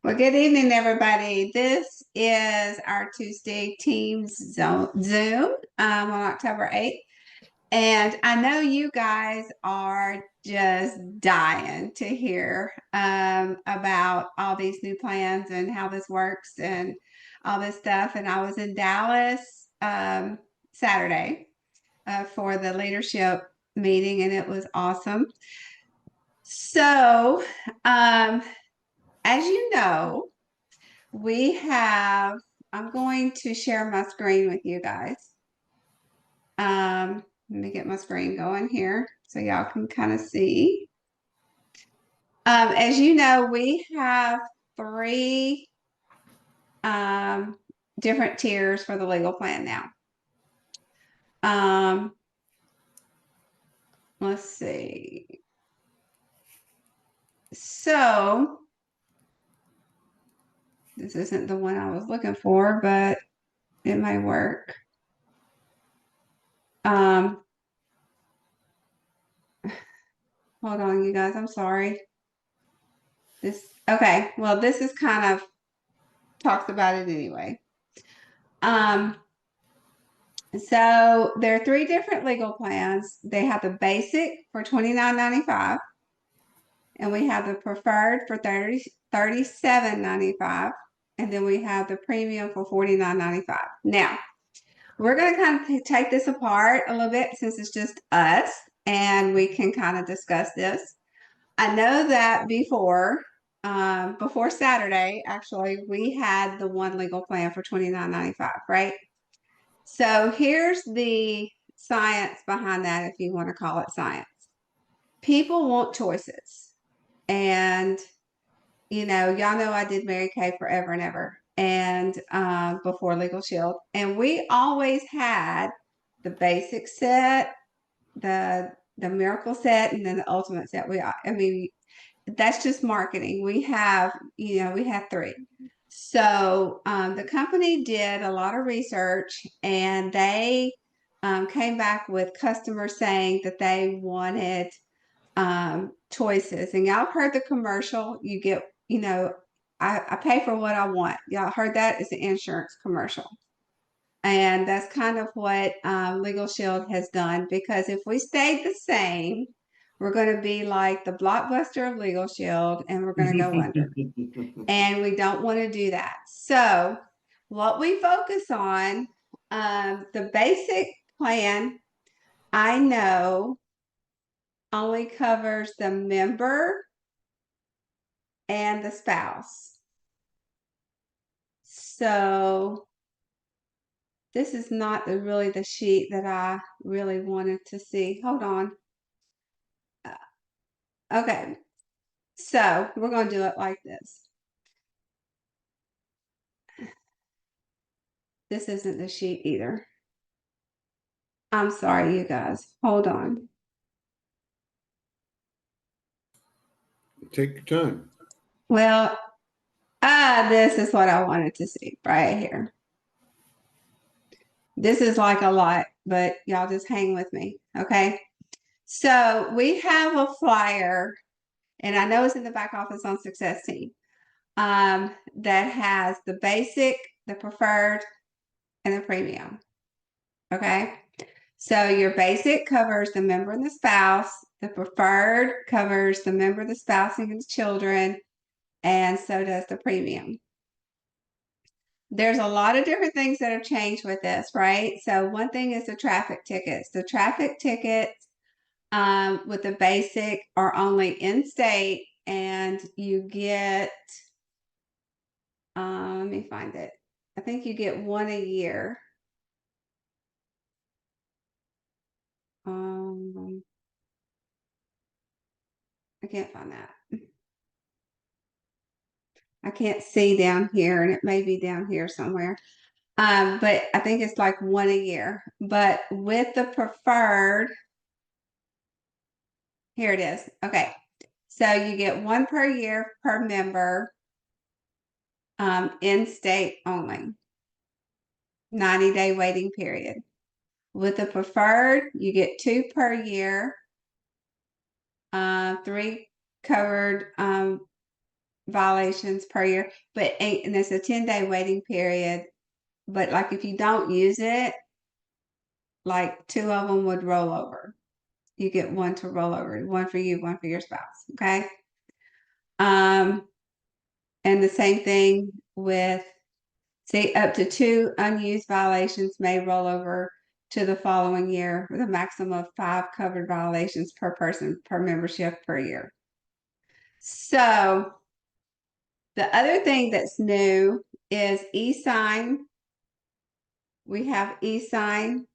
Well, good evening, everybody. This is our Tuesday Teams Zoom on October 8th. And I know you guys are just dying to hear about all these new plans and how this works and all this stuff. And I was in Dallas Saturday for the leadership meeting, and it was awesome. So, as you know, we have, I'm going to share my screen with you guys. Let me get my screen going here so y'all can kind of see. As you know, we have three different tiers for the legal plan now. Let's see. So this isn't the one I was looking for, but it may work. Hold on, you guys. I'm sorry. Okay. Well, this is kind of talks about it anyway. So there are three different legal plans. They have the basic for $29.95, and we have the preferred for $37.95, and then we have the premium for $49.95. Now, we're going to kind of take this apart a little bit since it's just us, and we can kind of discuss this. I know that before Saturday, actually, we had the one legal plan for $29.95, right? So here's the science behind that, if you want to call it science. People want choices. And, y'all know I did Mary Kay forever and ever, and before Legal Shield. And we always had the basic set, the miracle set, and then the ultimate set. That's just marketing. We have three. So the company did a lot of research, and they came back with customers saying that they wanted choices. And y'all heard the commercial. You get, I pay for what I want. Y'all heard that? It's an insurance commercial. And that's kind of what Legal Shield has done, because if we stayed the same, we're going to be like the Blockbuster of Legal Shield, and we're going to go under. And we don't want to do that. So what we focus on, the basic plan, I know, only covers the member and the spouse. So this is not really the sheet that I really wanted to see. Hold on. Okay. So we're going to do it like this. This isn't the sheet either. I'm sorry, you guys. Hold on. Take your time. Well, this is what I wanted to see right here. This is like a lot, but y'all just hang with me, okay? So we have a flyer, and I know it's in the back office on Success Team, that has the basic, the preferred, and the premium, okay? So your basic covers the member and the spouse, the preferred covers the member, the spouse, and the children, and so does the premium. There's a lot of different things that have changed with this, right? So one thing is the traffic tickets. The traffic tickets with the basic are only in state, and you get, let me find it. I think you get one a year. I can't find that. I can't see down here, and it may be down here somewhere. But I think it's like one a year. But with the preferred, here it is. Okay. So you get one per year per member, in state only, 90-day waiting period. With the preferred, you get two per year, three covered violations per year, and it's a 10-day waiting period. But like if you don't use it, like 2 of them would roll over. You get one to roll over, one for you, one for your spouse. Okay. Um, and the same thing with, see, up to 2 unused violations may roll over to the following year with a maximum of 5 covered violations per person per membership per year. So the other thing that's new is e-sign. We have e-sign,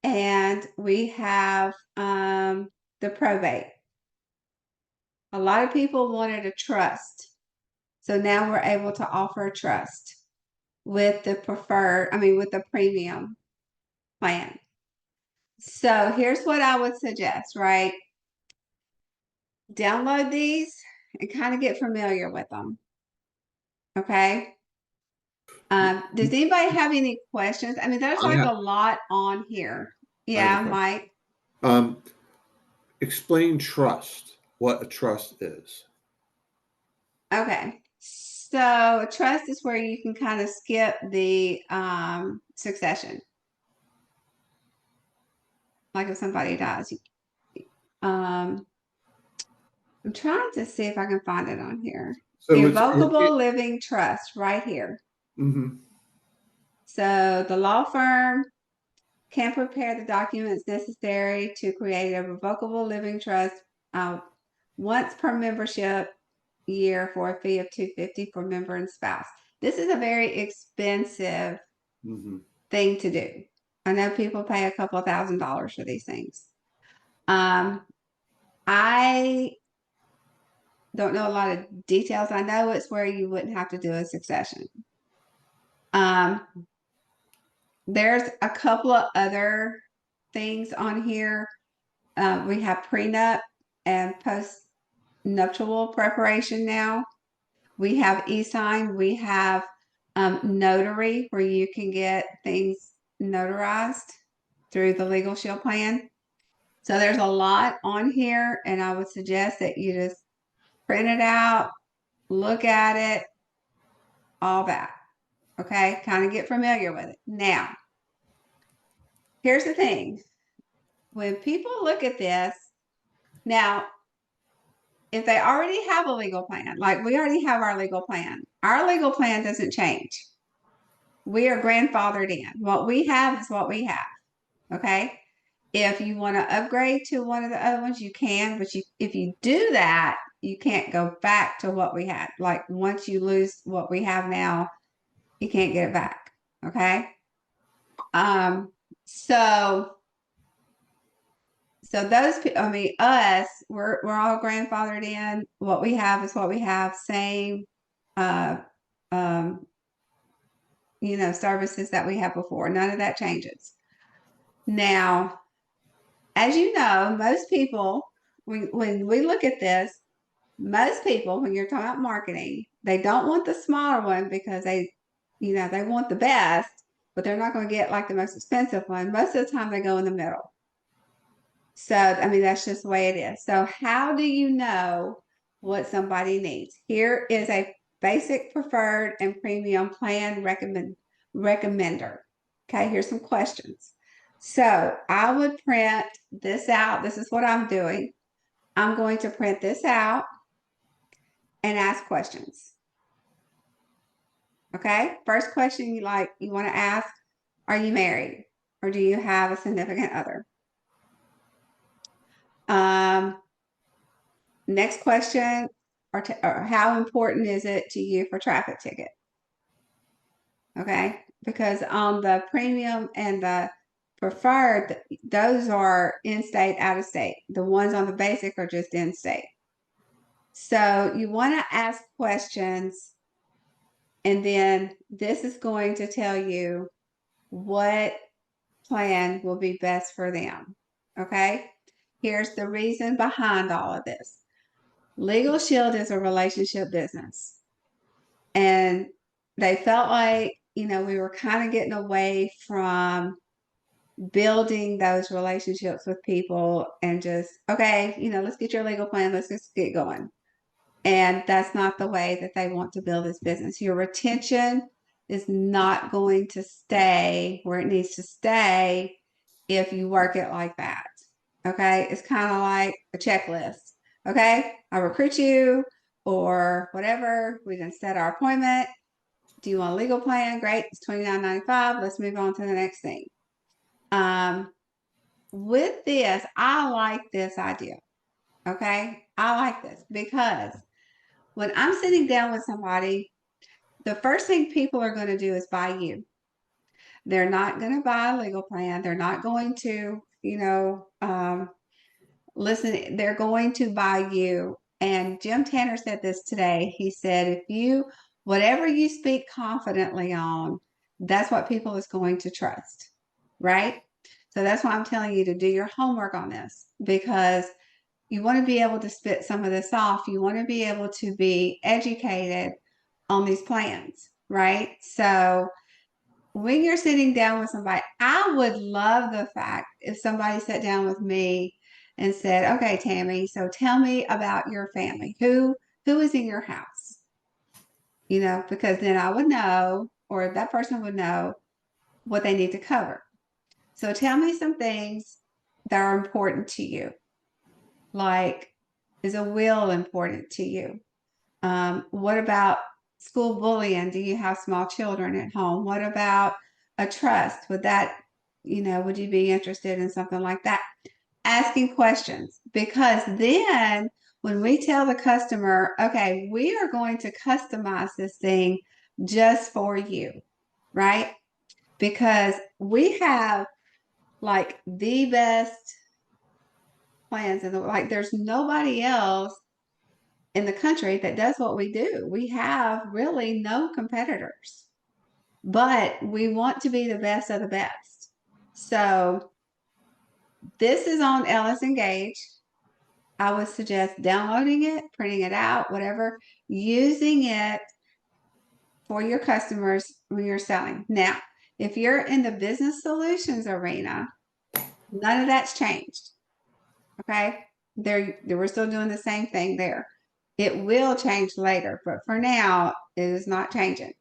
and we have the probate. A lot of people wanted a trust. So now we're able to offer a trust with the with the premium plan. So here's what I would suggest, right? Download these and kind of get familiar with them. Okay. Does anybody have any questions? I mean, there's I like have, a lot on here. I have a Yeah, question. Mike. Explain trust, what a trust is. Okay. So a trust is where you can kind of skip the succession. Like if somebody dies. I'm trying to see if I can find it on here. So Irrevocable living trust right here. Mhm. So the law firm can prepare the documents necessary to create a revocable living trust once per membership year for a fee of $250 for member and spouse. This is a very expensive thing to do. I know people pay a couple $1,000s for these things. I don't know a lot of details. I know it's where you wouldn't have to do a succession. There's a couple of other things on here. We have prenup and post-nuptial preparation now. We have e-sign. We have notary, where you can get things notarized through the Legal Shield plan. So there's a lot on here, and I would suggest that you just print it out, look at it, all that. Okay, kind of get familiar with it. Now, here's the thing. When people look at this, now, if they already have a legal plan, like we already have our legal plan doesn't change. We are grandfathered in. What we have is what we have. Okay. If you want to upgrade to one of the other ones, you can, but if you do that, you can't go back to what we had. Like once you lose what we have now, you can't get it back. Okay. So those people, I mean, we're all grandfathered in. What we have is what we have. Same, uh, um, services that we had before. None of that changes. Now, as you know, most people, when we look at this, most people, when you're talking about marketing, they don't want the smaller one because they want the best, but they're not going to get like the most expensive one. Most of the time, they go in the middle. So, I mean, that's just the way it is. So, how do you know what somebody needs? Here is a basic, preferred, and premium plan recommender. Okay, here's some questions. So, I would print this out. This is what I'm doing. I'm going to print this out and ask questions. Okay, first question you want to ask: are you married, or do you have a significant other? Next question, or how important is it to you for traffic ticket? Okay, because on the premium and the preferred, those are in-state, out-of-state. The ones on the basic are just in-state. So you want to ask questions, and then this is going to tell you what plan will be best for them. Okay, here's the reason behind all of this. Legal Shield is a relationship business, and they felt like, we were kind of getting away from building those relationships with people and just, okay, let's get your legal plan, let's just get going. And that's not the way that they want to build this business. Your retention is not going to stay where it needs to stay if you work it like that. Okay. It's kind of like a checklist. Okay. I recruit you or whatever. We didn't set our appointment. Do you want a legal plan? Great. It's $29.95. Let's move on to the next thing. With this, I like this idea. Okay. I like this because when I'm sitting down with somebody, the first thing people are going to do is buy you. They're not going to buy a legal plan. They're not going to, listen. They're going to buy you. And Jim Tanner said this today. He said, whatever you speak confidently on, that's what people is going to trust. Right. So that's why I'm telling you to do your homework on this because you want to be able to spit some of this off. You want to be able to be educated on these plans, right? So when you're sitting down with somebody, I would love the fact if somebody sat down with me and said, "Okay, Tammy, so tell me about your family. Who is in your house?" Because then I would know, or that person would know what they need to cover. So tell me some things that are important to you. Like, is a will important to you? What about school bullying? Do you have small children at home? What about a trust? Would you be interested in something like that? Asking questions because then when we tell the customer, okay, we are going to customize this thing just for you, right? Because we have like the best plans and like there's nobody else in the country that does what we do. We have really no competitors, but we want to be the best of the best. So this is on Ellis Engage. I would suggest downloading it, printing it out, whatever, using it for your customers when you're selling. Now, if you're in the business solutions arena, none of that's changed. Okay. We're still doing the same thing there. It will change later, but for now, it is not changing.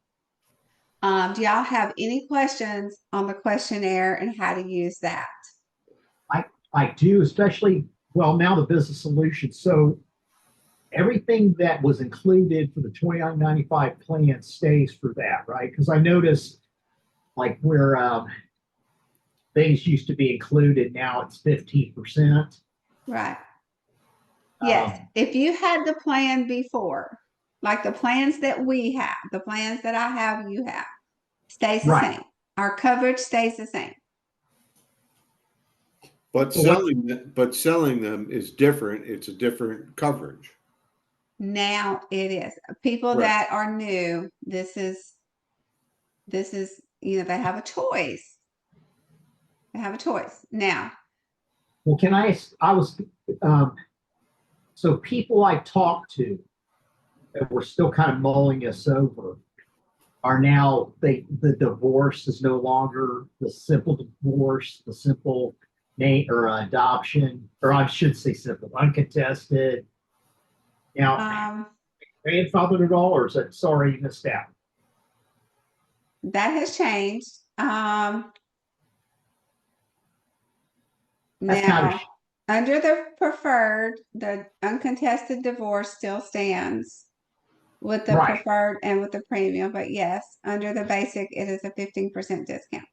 Do y'all have any questions on the questionnaire and how to use that? I do, especially, well, now the business solution. So everything that was included for the 29.95 plan stays for that, right? Because I noticed like where things used to be included, now it's 15%. Right. Yes. If you had the plan before, like the plans that we have, the plans that I have, you have, stays the Right. same. Our coverage stays the same. But selling them is different. It's a different coverage. Now it is. People Right. that are new, this is, they have a choice. They have a choice. Now, Well, so people I talked to that were still kind of mulling us over are now, the divorce is no longer the simple divorce, the simple name or adoption, or I should say simple, uncontested. Now, grandfathered at all, or is that sorry you missed out? that has changed. That's kind of Now, under the preferred, the uncontested divorce still stands with the right. preferred and with the premium. But yes, under the basic, it is a 15% discount.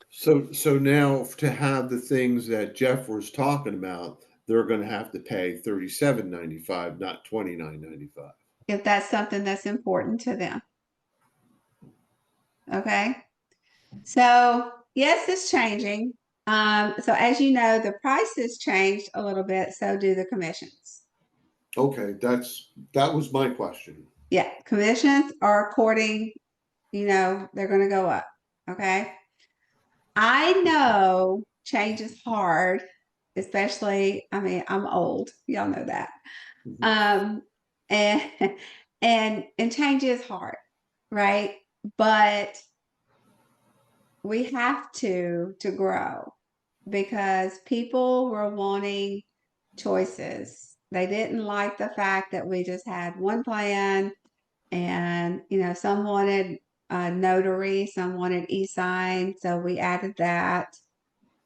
So now to have the things that Jeff was talking about, they're going to have to pay $37.95, not $29.95. If that's something that's important to them. Okay. So yes, it's changing. So as you know, the prices changed a little bit, so do the commissions. Okay, that was my question. Yeah, commissions are according, they're going to go up. Okay. I know change is hard, especially, I mean, I'm old. Y'all know that. Mhm. And and change is hard, right? But we have to grow because people were wanting choices. They didn't like the fact that we just had one plan, and some wanted a notary, some wanted e-sign, so we added that.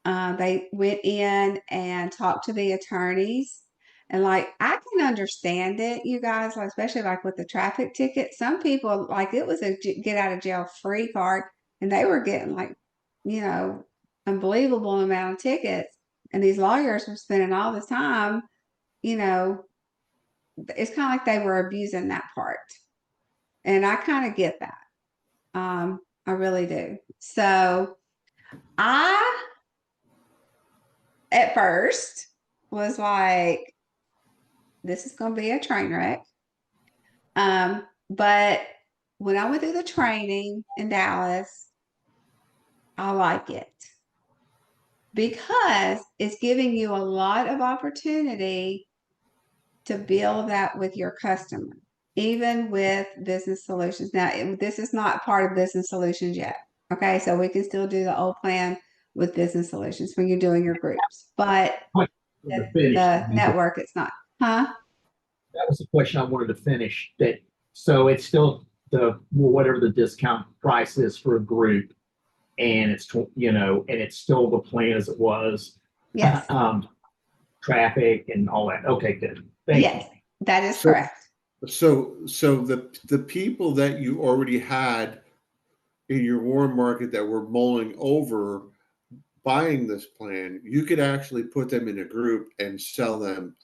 They went in and talked to the attorneys. And like, I can understand it, you guys, like, especially like with the traffic ticket. Some people, like, it was a get out of jail free card, and they were getting like, you know, unbelievable amount of tickets. And these lawyers were spending all this time, you know, it's kind of like they were abusing that part. And I kind of get that. I really do. So I, at first, was like, this is going to be a train wreck. But when I went through the training in Dallas, I like it because it's giving you a lot of opportunity to build that with your customer, even with business solutions. Now, this is not part of business solutions yet. Okay, so we can still do the old plan with business solutions when you're doing your groups, but the network, it's not. Huh? That was the question I wanted to finish. So it's still whatever the discount price is for a group, and it's and it's still the plan as it was. Yes. Traffic and all that. Okay, good. Thank Yes, you. that is correct. So the people that you already had in your warm market that were mulling over buying this plan, you could actually put them in a group and sell them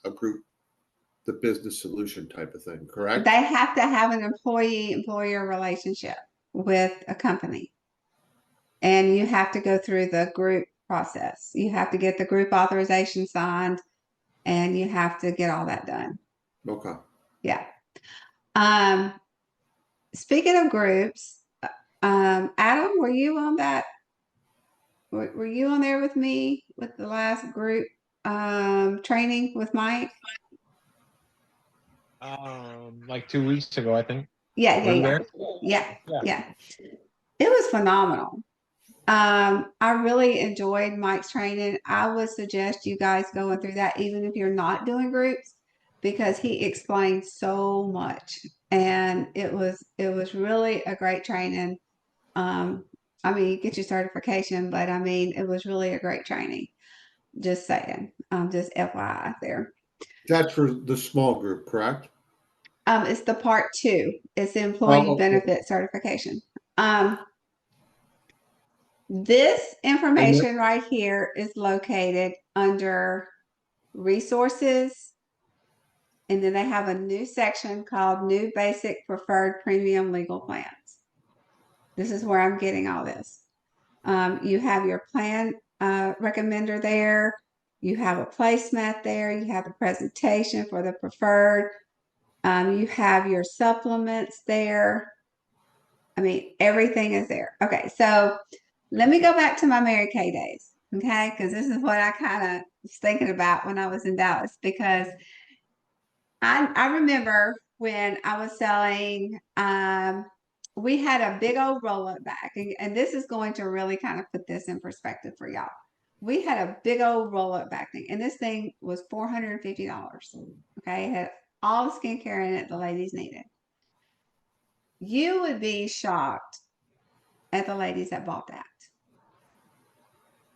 the business solution type of thing, correct? They have to have an employee-employer relationship with a company. And you have to go through the group process. You have to get the group authorization signed, and you have to get all that done. Okay. Yeah. Speaking of groups, Adam, were you on that? Were you on there with me with the last group training with Mike? Like 2 weeks ago, I think. Yeah. Were you there? Yeah. It was phenomenal. I really enjoyed Mike's training. I would suggest you guys going through that, even if you're not doing groups, because he explained so much, and it was really a great training. I mean, you get your certification, but I mean, it was really a great training. Just saying, just FYI there. That's for the small group, correct? It's the part 2. It's the employee okay. benefit certification. This information right here is located under resources. And then they have a new section called New Basic Preferred Premium Legal Plans. This is where I'm getting all this. You have your plan recommender there. You have a placemat there. You have the presentation for the preferred. You have your supplements there. I mean, everything is there. Okay, so let me go back to my Mary Kay days, okay? Because this is what I kind of was thinking about when I was in Dallas. Because I remember when I was selling, we had a big old roll-up bag, and this is going to really kind of put this in perspective for y'all. We had a big old roll-up bag thing, and this thing was $450. Okay, it had all the skincare in it the ladies needed. You would be shocked at the ladies that bought that.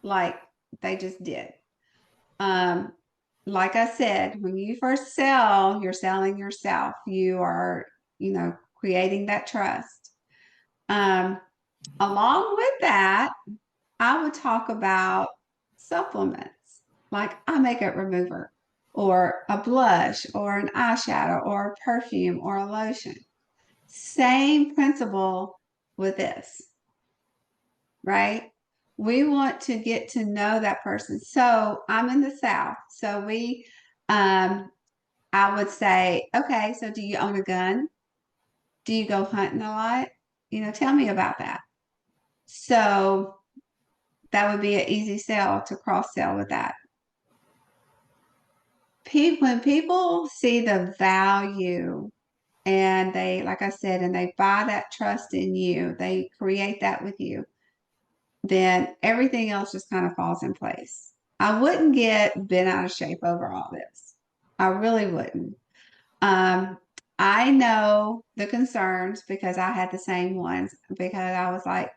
Like, they just did. Like I said, when you first sell, you're selling yourself. You are, creating that trust. Along with that, I would talk about supplements like eye makeup remover, or a blush, or an eyeshadow, or a perfume, or a lotion. Same principle with this, right? We want to get to know that person. So I'm in the South. So I would say, okay, so do you own a gun? Do you go hunting a lot? Tell me about that. So that would be an easy sell to cross sell with that. When people see the value, and they, like I said, and they buy that trust in you, they create that with you, then everything else just kind of falls in place. I wouldn't get bent out of shape over all this. I really wouldn't. I know the concerns because I had the same ones because I was like,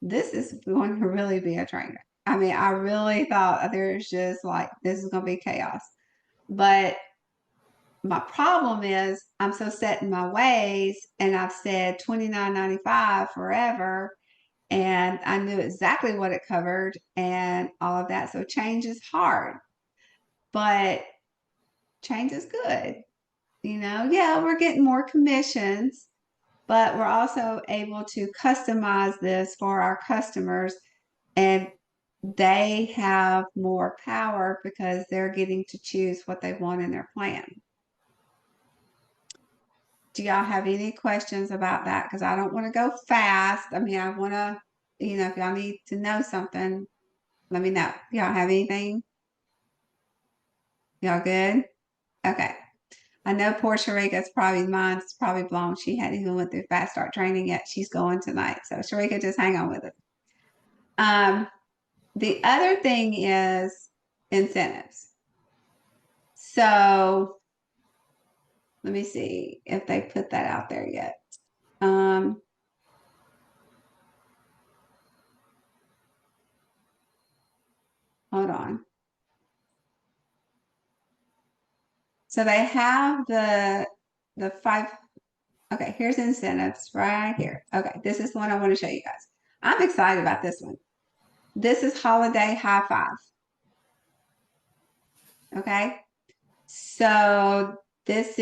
this is going to really be a trainer. I mean, I really thought there's just like, this is going to be chaos. But my problem is I'm so set in my ways and I've said $29.95 forever. And I knew exactly what it covered and all of that. So change is hard, but change is good. Yeah, we're getting more commissions, but we're also able to customize this for our customers and they have more power because they're getting to choose what they want in their plan. Do y'all have any questions about that? Because I don't want to go fast. I mean, I want to, if y'all need to know something, let me know. Y'all have anything? Y'all good? Okay. I know poor Sharika's mine's probably blown. She hadn't even went through fast start training yet. She's going tonight. So Sharika, just hang on with it. The other thing is incentives. So let me see if they put that out there yet. Hold on. So they have the five. Okay, here's incentives right here. Okay, this is the one I want to show you guys. I'm excited about this one. This is Holiday High Five. Okay, so this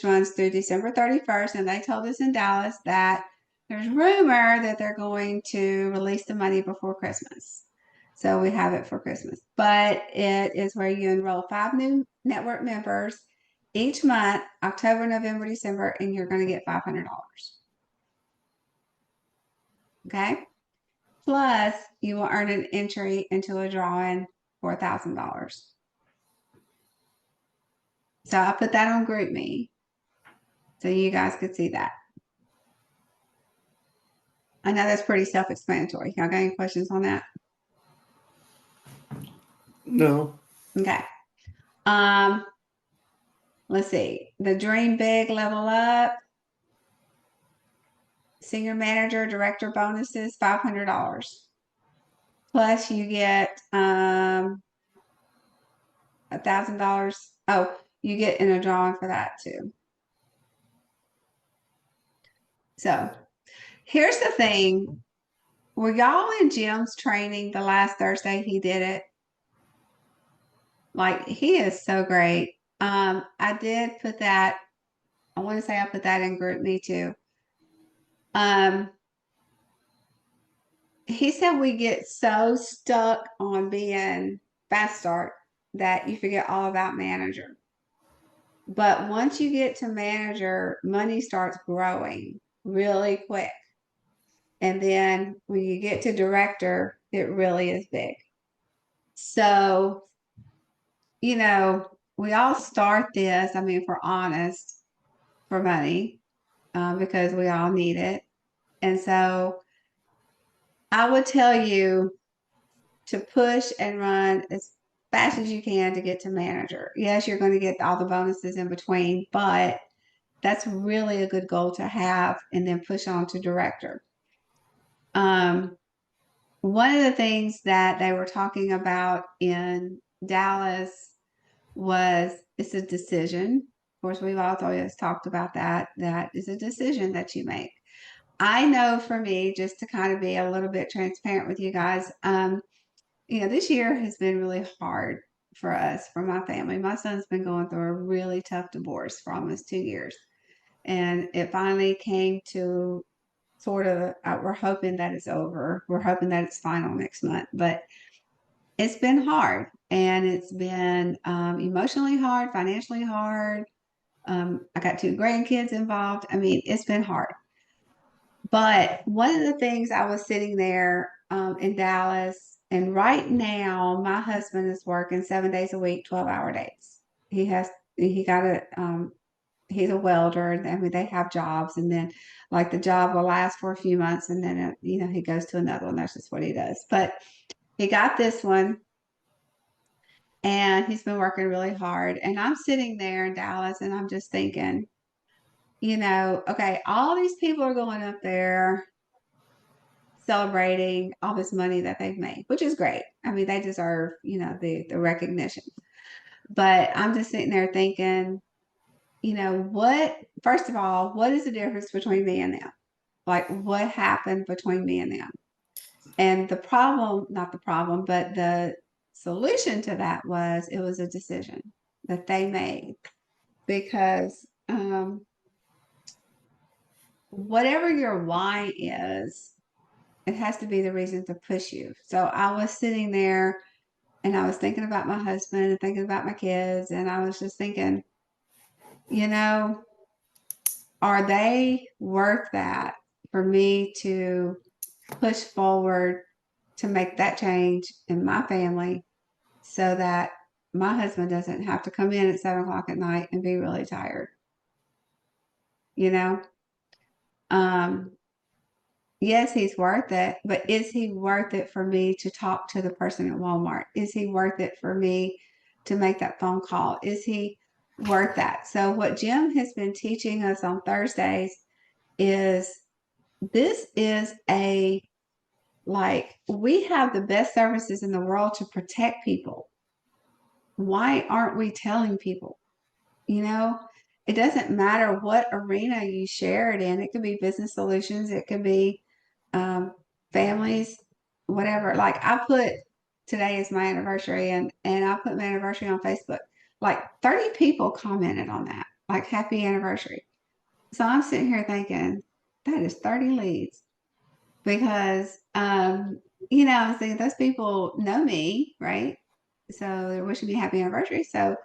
runs through December 31st, and they told us in Dallas that there's rumor that they're going to release the money before Christmas. So we have it for Christmas, but it is where you enroll 5 new network members each month, October, November, December, and you're going to get $500. Okay. Plus, you will earn an entry into a drawing for $1,000. So I put that on GroupMe so you guys could see that. I know that's pretty self-explanatory. Y'all got any questions on that? No. Okay. Let's see. The Dream Big Level Up. Senior manager, director bonuses, $500. Plus you get $1,000. Oh, you get in a drawing for that too. So here's the thing. Were y'all in Jim's training the last Thursday he did it? Like he is so great. I did put that, I want to say I put that in GroupMe too. He said we get so stuck on being fast start that you forget all about manager. But once you get to manager, money starts growing really quick. And then when you get to director, it really is big. So, we all start this, I mean, if we're honest, for money, because we all need it. And so I would tell you to push and run as fast as you can to get to manager. Yes, you're going to get all the bonuses in between, but that's really a good goal to have and then push on to director. One of the things that they were talking about in Dallas was it's a decision. Of course, we've always talked about that. That is a decision that you make. I know for me, just to kind of be a little bit transparent with you guys, this year has been really hard for us, for my family. My son's been going through a really tough divorce for almost 2 years. And it finally came to sort of, we're hoping that it's over. We're hoping that it's final next month. But it's been hard. And it's been emotionally hard, financially hard. I got 2 grandkids involved. I mean, it's been hard. But one of the things I was sitting there in Dallas, and right now my husband is working 7 days a week, 12-hour days. He's a welder, and I mean they have jobs, and then like the job will last for a few months, and then he goes to another one. That's just what he does. But he got this one, and he's been working really hard. And I'm sitting there in Dallas and I'm just thinking, okay, all these people are going up there celebrating all this money that they've made, which is great. I mean, they deserve, the recognition. But I'm just sitting there thinking, first of all, what is the difference between me and them? Like, what happened between me and them? And not the problem, but the solution to that was it was a decision that they made because whatever your why is, it has to be the reason to push you. So I was sitting there and I was thinking about my husband and thinking about my kids, and I was just thinking, you know, are they worth that for me to push forward to make that change in my family so that my husband doesn't have to come in at 7 o'clock at night and be really tired? You know, um, yes, he's worth it, but is he worth it for me to talk to the person at Walmart? Is he worth it for me to make that phone call? Is he worth that? So, what Jim has been teaching us on Thursdays is this is we have the best services in the world to protect people. Why aren't we telling people? You know, it doesn't matter what arena you share it in. It could be business solutions, it could be families, whatever. Like today is my anniversary, and I put my anniversary on Facebook. Like 30 people commented on that, like happy anniversary. So I'm sitting here thinking that is 30 leads because I'm thinking those people know me, right? So they're wishing me happy anniversary. So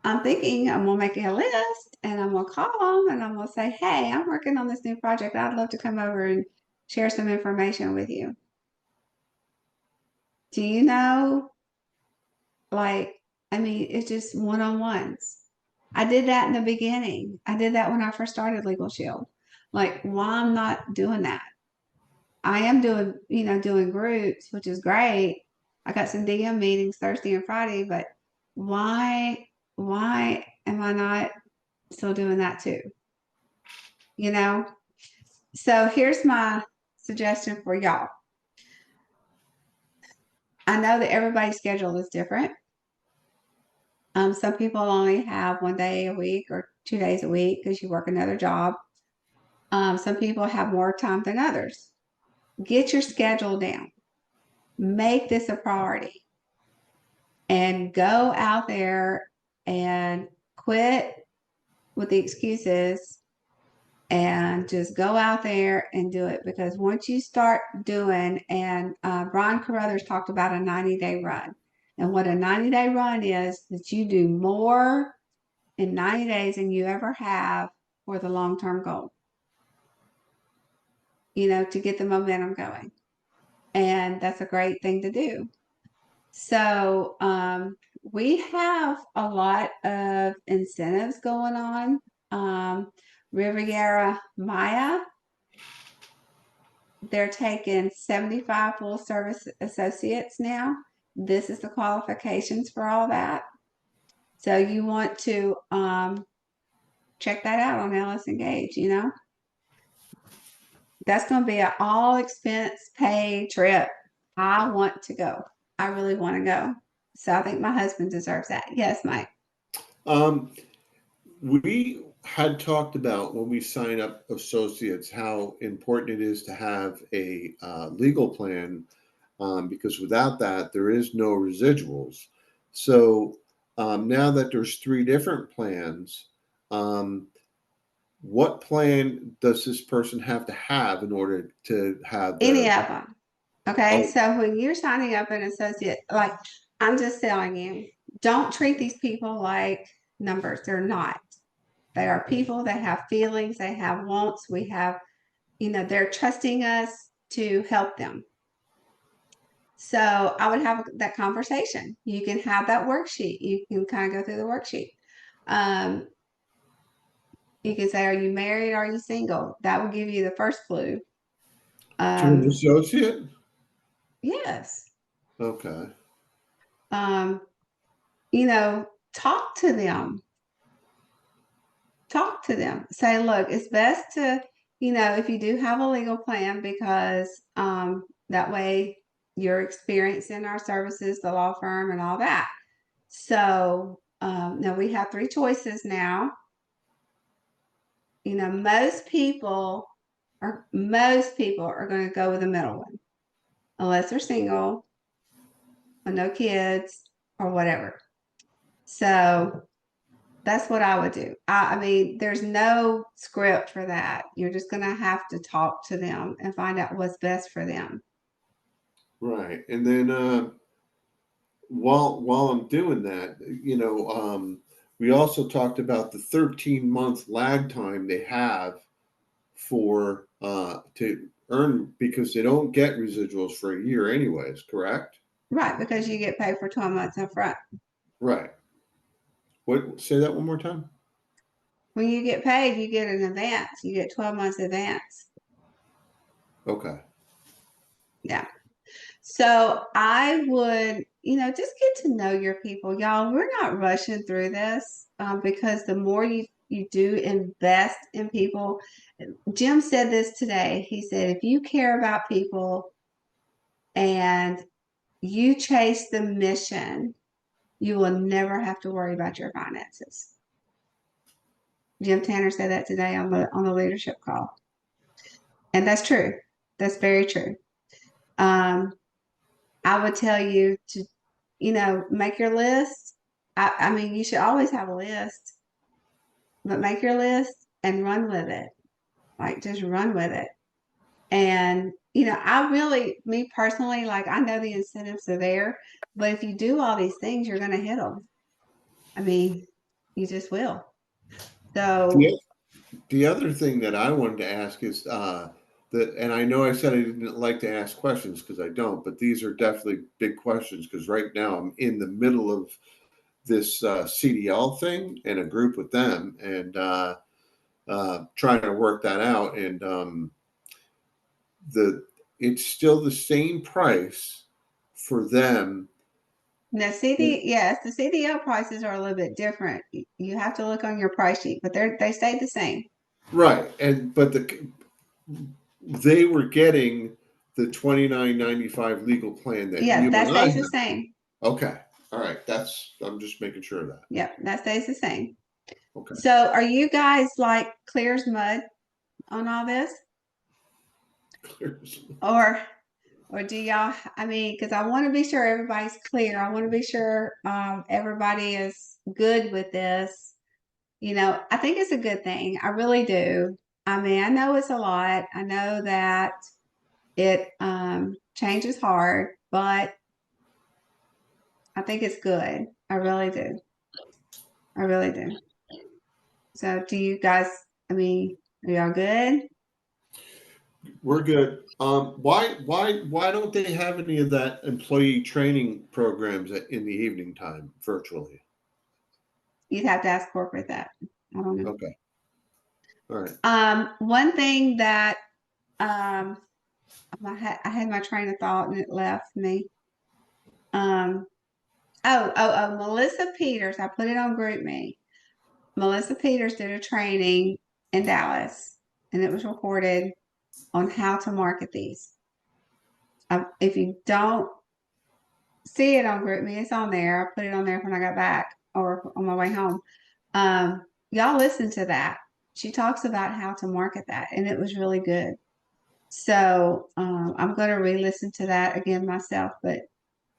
I'm thinking I'm gonna make a list and I'm gonna call them and I'm gonna say, hey, I'm working on this new project. I'd love to come over and share some information with you. Do you know? Like, I mean, it's just one-on-ones. I did that in the beginning. I did that when I first started Legal Shield. Like, why I'm not doing that? I am doing groups, which is great. I got some DM meetings Thursday and Friday, but why am I not still doing that too? You know? So here's my suggestion for y'all. I know that everybody's schedule is different. Some people only have 1 day a week or 2 days a week because you work another job. Some people have more time than others. Get your schedule down. Make this a priority and go out there and quit with the excuses and just go out there and do it. Because once you start doing, and Brian Carruthers talked about a 90-day run. And what a 90-day run is that you do more in 90 days than you ever have for the long-term goal, to get the momentum going. And that's a great thing to do. So we have a lot of incentives going on. Riviera Maya, they're taking 75 full service associates now. This is the qualifications for all that. So you want to check that out on Ellis Engage, That's going to be an all expense paid trip. I want to go. I really want to go. So I think my husband deserves that. Yes, Mike. We had talked about when we sign up associates how important it is to have a legal plan, because without that, there is no residuals. So now that there's 3 different plans, what plan does this person have to have in order to have Any of them. Okay. Oh. So when you're signing up an associate, like I'm just telling you, don't treat these people like numbers. They're not. They are people that have feelings, they have wants. They're trusting us to help them. So I would have that conversation. You can have that worksheet. You can kind of go through the worksheet. You can say, are you married? Are you single? That will give you the first clue. To an associate? Yes. Okay. talk to them. Talk to them. Say, look, it's best to, if you do have a legal plan, because that way you're experiencing our services, the law firm, and all that. So now we have three choices now. Most people are going to go with the middle one, unless they're single or no kids or whatever. So that's what I would do. I mean, there's no script for that. You're just going to have to talk to them and find out what's best for them. Right. And then while I'm doing that, we also talked about the 13-month lag time they have for to earn, because they don't get residuals for a year anyways, correct? Right, because you get paid for 12 months up front. Right. What? Say that one more time. When you get paid, you get an advance. You get 12 months advance. Okay. Yeah. So I would, just get to know your people, y'all. We're not rushing through this because the more you do invest in people, Jim said this today. He said, if you care about people and you chase the mission, you will never have to worry about your finances. Jim Tanner said that today on the leadership call. And that's true. That's very true. I would tell you to, make your list. I mean, you should always have a list, but make your list and run with it. Like, just run with it. And, me personally, like, I know the incentives are there, but if you do all these things, you're going to hit them. I mean, you just will. So, The other thing that I wanted to ask is and I know I said I didn't like to ask questions because I don't, but these are definitely big questions, because right now I'm in the middle of this CDL thing and a group with them, and trying to work that out. And it's still the same price for them. now yes, the CDL prices are a little bit different. You have to look on your price sheet, but they stay the same. Right. But they were getting the $29.95 legal plan that Yeah, you that and I stays the have. same. Okay. All right. I'm just making sure of that. Yep, that stays the same. Okay. So are you guys like clear as mud on all this? Or do y'all, I mean, because I want to be sure everybody's clear. I want to be sure everybody is good with this. I think it's a good thing. I really do. I mean, I know it's a lot. I know that it change is hard, but I think it's good. I really do. I really do. So do you guys, I mean, are y'all good? We're good. Why don't they have any of that employee training programs in the evening time virtually? You'd have to ask corporate that. I don't know. Okay. All right. One thing that I had my train of thought and it left me. Melissa Peters, I put it on GroupMe. Melissa Peters did a training in Dallas, and it was recorded on how to market these. If you don't see it on GroupMe, it's on there. I put it on there when I got back or on my way home. Y'all listen to that. She talks about how to market that, and it was really good. So I'm going to re-listen to that again myself. But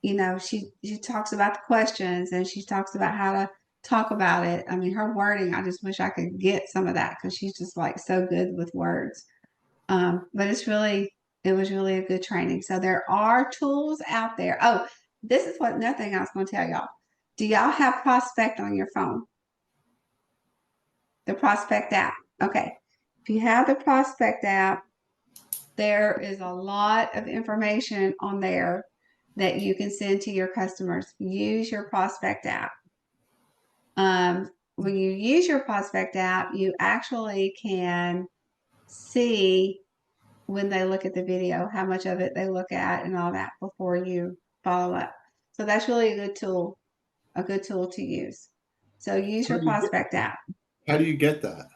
she talks about the questions, and she talks about how to talk about it. I mean, her wording, I just wish I could get some of that because she's just like so good with words. But it was really a good training. So there are tools out there. Oh, this is another thing I was going to tell y'all. Do y'all have Prospect on your phone? The Prospect app. Okay. If you have the Prospect app, there is a lot of information on there that you can send to your customers. Use your Prospect app. When you use your Prospect app, you actually can see when they look at the video, how much of it they look at and all that before you follow up. So that's really a good tool. a good tool to use. So use your How do you get- Prospect app. How do you get that?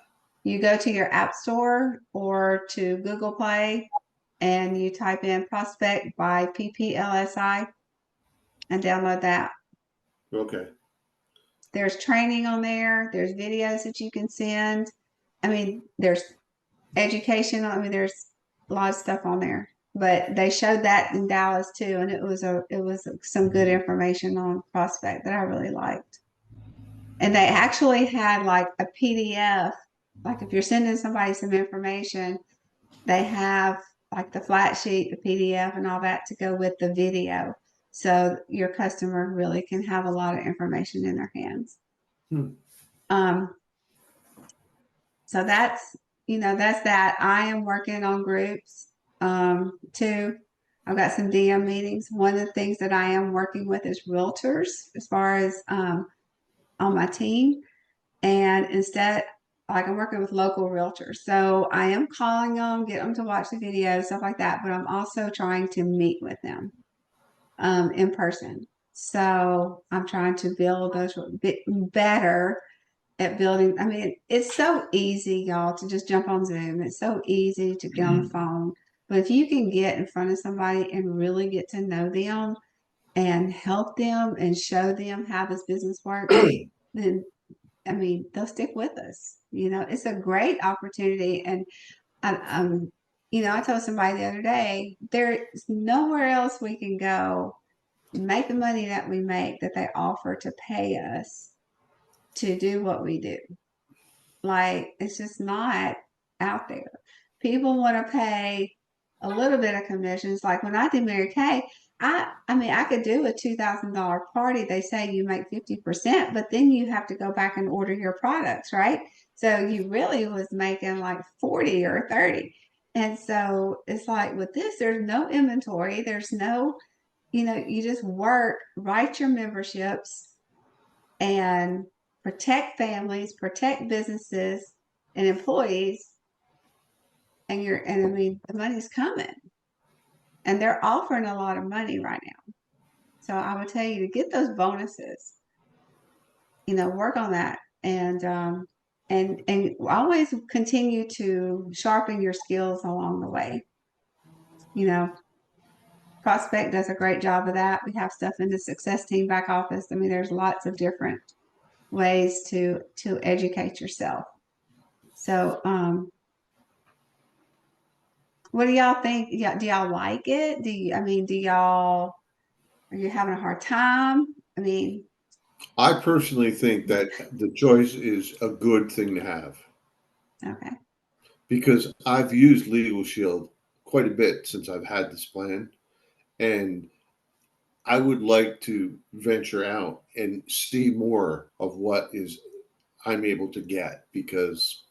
You go to your app store or to Google Play and you type in Prospect by PPLSI and download that. Okay. There's training on there. There's videos that you can send. I mean, there's education. I mean, there's a lot of stuff on there. But they showed that in Dallas too, and it was some good information on Prospect that I really liked. And they actually had like a PDF. Like if you're sending somebody some information, they have like the flat sheet, the PDF, and all that to go with the video. So your customer really can have a lot of information in their hands. Hmm. So that's, that's that. I am working on groups too. I've got some DM meetings. One of the things that I am working with is realtors as far as on my team. And instead, like I'm working with local realtors. So I am calling them, get them to watch the videos, stuff like that. But I'm also trying to meet with them in person. So I'm trying to build those better at building. I mean, it's so easy, y'all, to just jump on Zoom. It's so easy to get on the phone. But if you can get in front of somebody and really get to know them and help them and show them how this business works, then I mean, they'll stick with us. It's a great opportunity. And I told somebody the other day, there's nowhere else we can go make the money that we make that they offer to pay us to do what we do. Like, it's just not out there. People want to pay a little bit of commissions. Like when I did Mary Kay, I mean, I could do a $2,000 party. They say you make 50%, but then you have to go back and order your products, right? So you really was making like 40 or 30. And so it's like with this, there's no inventory. There's no, you just work, write your memberships and protect families, protect businesses and employees. And I mean, the money's coming. And they're offering a lot of money right now. So I would tell you to get those bonuses, work on that and always continue to sharpen your skills along the way. Prospect does a great job of that. We have stuff in the success team back office. I mean, there's lots of different ways to educate yourself. So what do y'all think? Yeah, do y'all like it? Are you having a hard time? I mean, I personally think that the choice is a good thing to have okay. because I've used Legal Shield quite a bit since I've had this plan. And I would like to venture out and see more of what is I'm able to get because,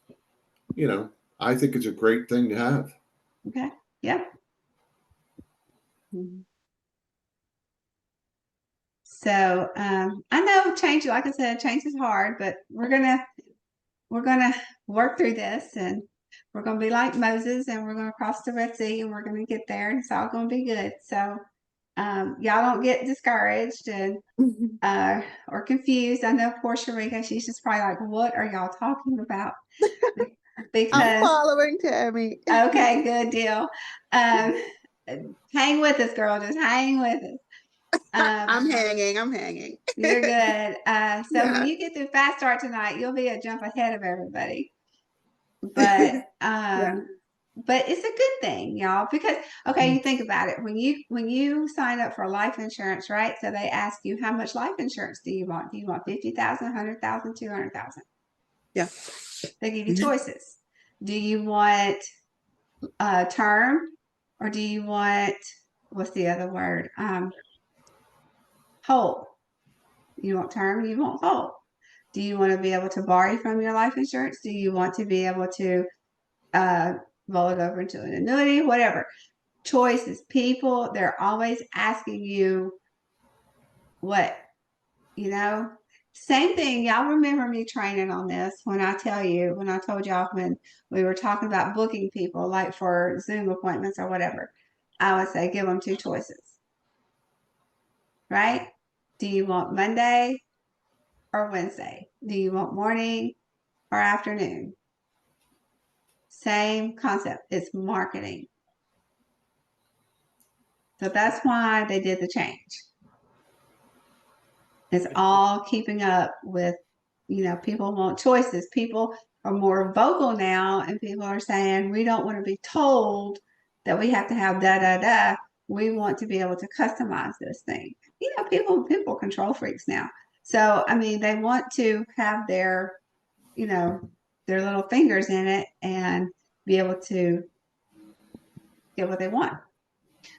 I think it's a great thing to have. Okay. Yep. Mhm. So I know change, like I said, change is hard, but we're gonna work through this and we're gonna be like Moses and we're gonna cross the Red Sea and we're gonna get there and it's all gonna be good. So y'all don't get discouraged and or confused. I know poor Sharika, she's just probably like, what are y'all talking about? I'm Because following Tammy. okay, good deal. Hang with us, girl. Just hang with us. I'm hanging. You're good. So when Yeah. you get through Fast Start tonight, you'll be a jump ahead of everybody. But but it's a good thing, y'all, because okay, you think about it. When you sign up for life insurance, right? So they ask you how much life insurance do you want? Do you want 50,000, 100,000, 200,000? Yeah. They give you choices. Do you want term or do you want what's the other word? Whole. You want term, you want whole. Do you want to be able to borrow from your life insurance? Do you want to be able to roll it over into an annuity? Whatever. Choices. People, they're always asking you what, Same thing. Y'all remember me training on this when I told y'all when we were talking about booking people, like for Zoom appointments or whatever, I would say give them two choices. Right? Do you want Monday or Wednesday? Do you want morning or afternoon? Same concept. It's marketing. So that's why they did the change. It's all keeping up with, people want choices. People are more vocal now, and people are saying, we don't want to be told that we have to have da da da. We want to be able to customize this thing. People are control freaks now. So, I mean, they want to have their little fingers in it and be able to get what they want.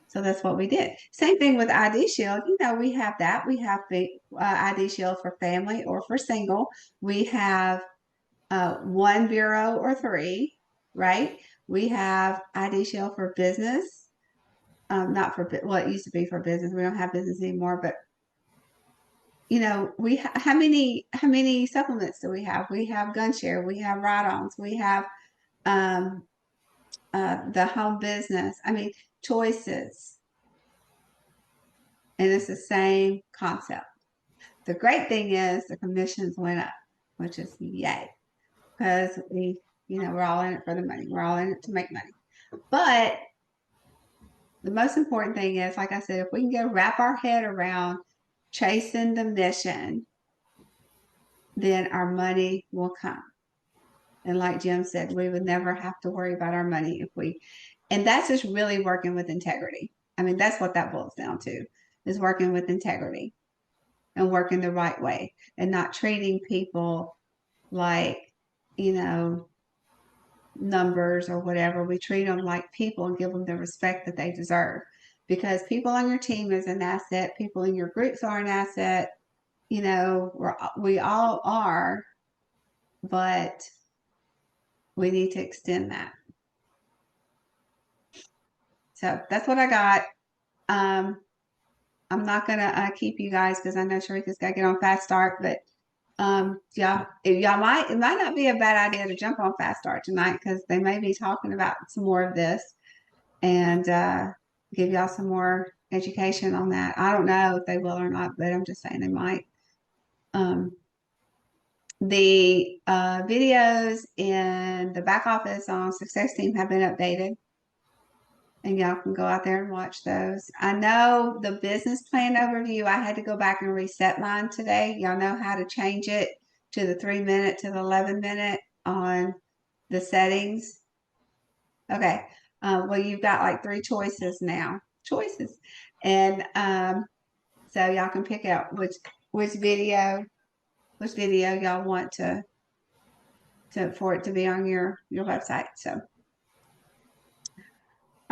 So that's what we did. Same thing with ID Shield. We have that. We have the ID Shield for family or for single. We have one bureau or three, right? We have ID Shield for business. Not for, well, it used to be for business. We don't have business anymore, but how many supplements do we have? We have GunShare. We have Ride-Ons. We have the home business. I mean, choices. And it's the same concept. The great thing is the commissions went up, which is yay. Because we're all in it for the money. We're all in it to make money. But the most important thing is, like I said, if we can wrap our head around chasing the mission, then our money will come. And like Jim said, we would never have to worry about our money and that's just really working with integrity. I mean, that's what that boils down to, is working with integrity and working the right way and not treating people like, numbers or whatever. We treat them like people and give them the respect that they deserve, because people on your team is an asset. People in your groups are an asset. We all are, but we need to extend that. So that's what I got. I'm not gonna keep you guys because I know Sharika's got to get on Fast Start, but it might not be a bad idea to jump on Fast Start tonight, because they may be talking about some more of this and give y'all some more education on that. I don't know if they will or not, but I'm just saying they might. The videos in the back office on Success Team have been updated, and y'all can go out there and watch those. I know the business plan overview, I had to go back and reset mine today. Y'all know how to change it to the 3-minute to the 11-minute on the settings. Okay. Well, you've got like 3 choices now. And so y'all can pick out which video y'all want for it to be on your website. So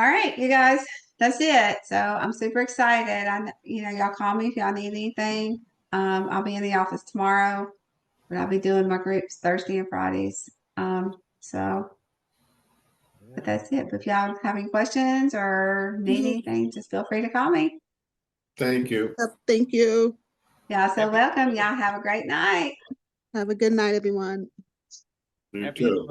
all right, you guys, that's it. So I'm super excited. Y'all call me if y'all need anything. I'll be in the office tomorrow, but I'll be doing my groups Thursday and Fridays. But that's it. But if y'all have any questions or need anything, just feel free to call me. Thank you. Thank you. Y'all so welcome. Y'all have a great night. Have a good night, everyone. You Happy too.